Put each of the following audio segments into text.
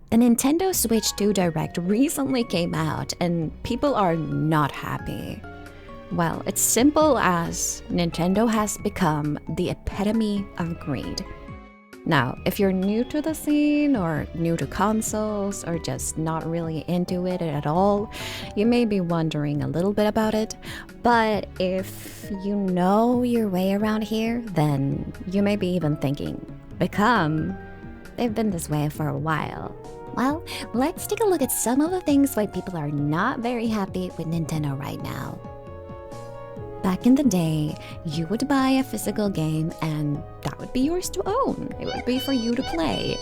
The Nintendo Switch 2 Direct recently came out and people are not happy. Well, it's simple as Nintendo has become the epitome of greed. Now, if you're new to the scene or new to consoles or just not really into it at all, you may be wondering a little bit about it. But if you know your way around here, then you may be even thinking, they've been this way for a while. Well, let's take a look at some of the things why people are not very happy with Nintendo right now. Back in the day, you would buy a physical game and that would be yours to own. It would be for you to play.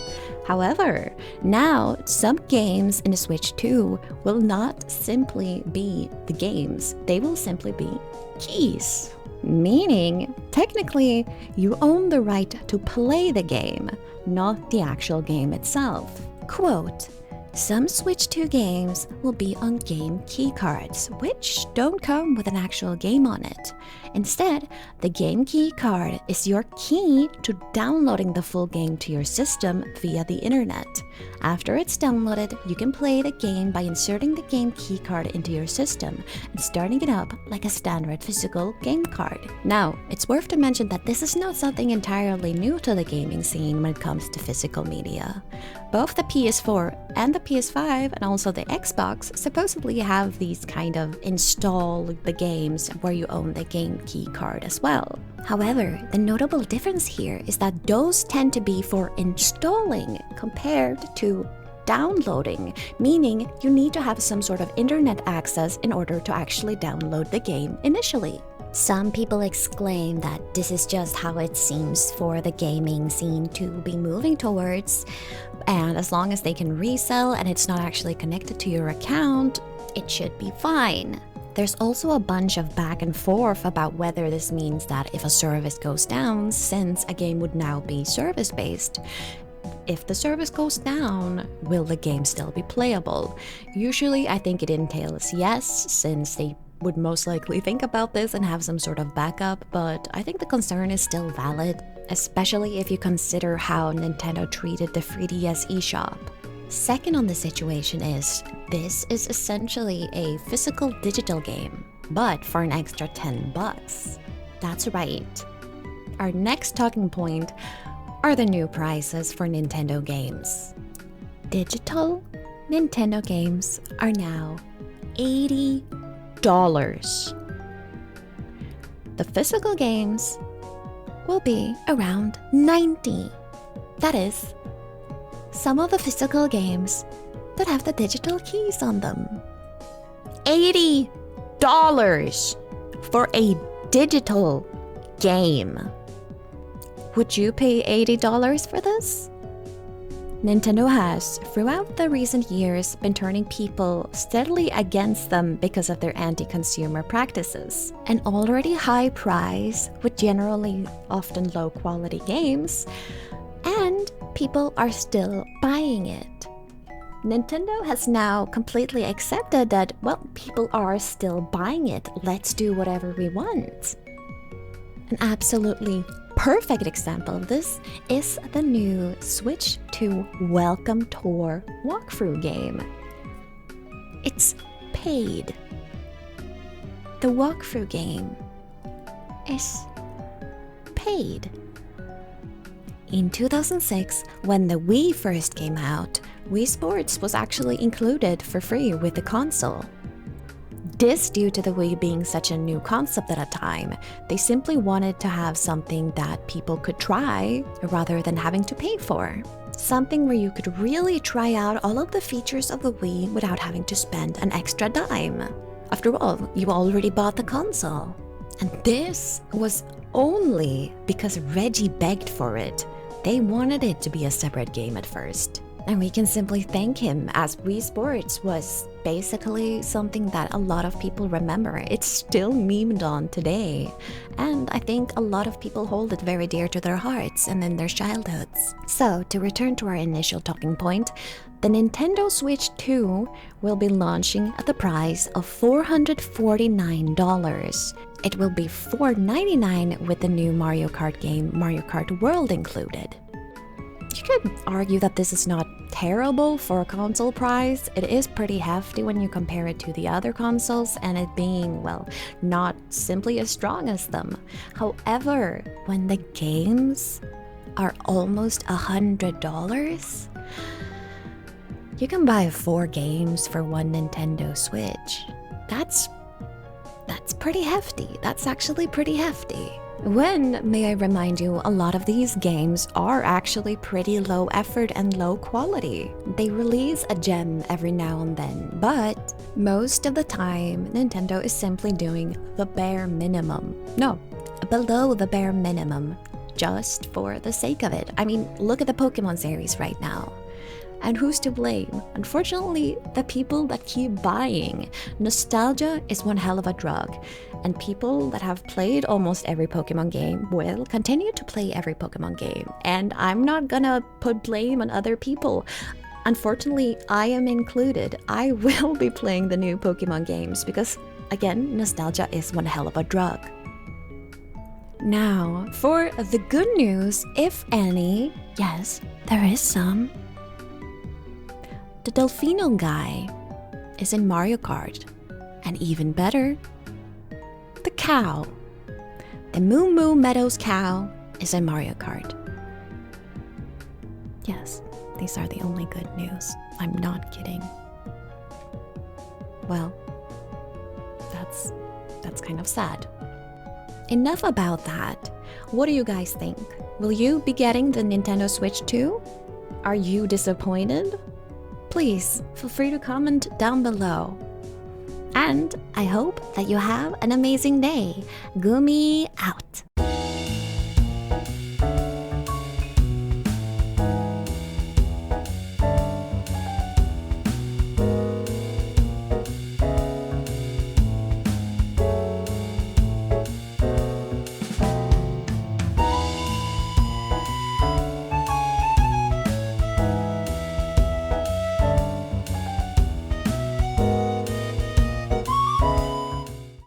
However, now some games in the Switch 2 will not simply be the games. They will simply be keys. Meaning, technically, you own the right to play the game, not the actual game itself. Quote, some Switch 2 games will be on game key cards, which don't come with an actual game on it. Instead, the game key card is your key to downloading the full game to your system via the internet. After it's downloaded, you can play the game by inserting the game key card into your system and starting it up like a standard physical game card. Now, it's worth to mention that this is not something entirely new to the gaming scene when it comes to physical media. Both the PS4 and the PS5 and also the Xbox supposedly have these kind of install the games where you own the game key card as well. However, the notable difference here is that those tend to be for installing compared to downloading, meaning you need to have some sort of internet access in order to actually download the game initially. Some people exclaim that this is just how it seems for the gaming scene to be moving towards, and as long as they can resell and it's not actually connected to your account, it should be fine. There's also a bunch of back and forth about whether this means that if a service goes down, since a game would now be service-based, if the service goes down, will the game still be playable? Usually, I think it entails yes, since they would most likely think about this and have some sort of backup, but I think the concern is still valid, especially if you consider how Nintendo treated the 3DS eShop. Second on the situation is, this is essentially a physical digital game, but for an extra $10. That's right. Our next talking point are the new prices for Nintendo games. Digital Nintendo games are now $80. The physical games will be around $90. That is, some of the physical games that have the digital keys on them. $80 for a digital game. Would you pay $80 for this? Nintendo has, throughout the recent years, been turning people steadily against them because of their anti-consumer practices. An already high price with generally often low-quality games, and people are still buying it. Nintendo has now completely accepted that, well, people are still buying it. Let's do whatever we want. An absolutely perfect example of this is the new Switch 2 Welcome Tour walkthrough game. It's paid. The walkthrough game is paid. In 2006, when the Wii first came out, Wii Sports was actually included for free with the console. This due to the Wii being such a new concept at a time, they simply wanted to have something that people could try rather than having to pay for. Something where you could really try out all of the features of the Wii without having to spend an extra dime. After all, you already bought the console. And this was only because Reggie begged for it. They wanted it to be a separate game at first. And we can simply thank him, as Wii Sports was basically something that a lot of people remember. It's still memed on today. And I think a lot of people hold it very dear to their hearts and in their childhoods. So, to return to our initial talking point, the Nintendo Switch 2 will be launching at the price of $449. It will be $499 with the new Mario Kart game, Mario Kart World included. You could argue that this is not terrible for a console price. It is pretty hefty when you compare it to the other consoles and it being, well, not simply as strong as them. However, when the games are almost $100, you can buy 4 games for one Nintendo Switch. That's pretty hefty. That's actually pretty hefty. When, may I remind you, a lot of these games are actually pretty low effort and low quality. They release a gem every now and then, but most of the time, Nintendo is simply doing the bare minimum. No, below the bare minimum, just for the sake of it. I mean, look at the Pokemon series right now. And who's to blame? Unfortunately, the people that keep buying. Nostalgia is one hell of a drug, and people that have played almost every Pokemon game will continue to play every Pokemon game. And I'm not gonna put blame on other people. Unfortunately, I am included. I will be playing the new Pokemon games because, again, nostalgia is one hell of a drug. Now, for the good news, if any, yes, there is some. The Delfino guy is in Mario Kart. And even better, the cow. The Moo Moo Meadows cow is in Mario Kart. Yes, these are the only good news. I'm not kidding. Well, that's kind of sad. Enough about that. What do you guys think? Will you be getting the Nintendo Switch too? Are you disappointed? Please feel free to comment down below. And I hope that you have an amazing day. Gumi out.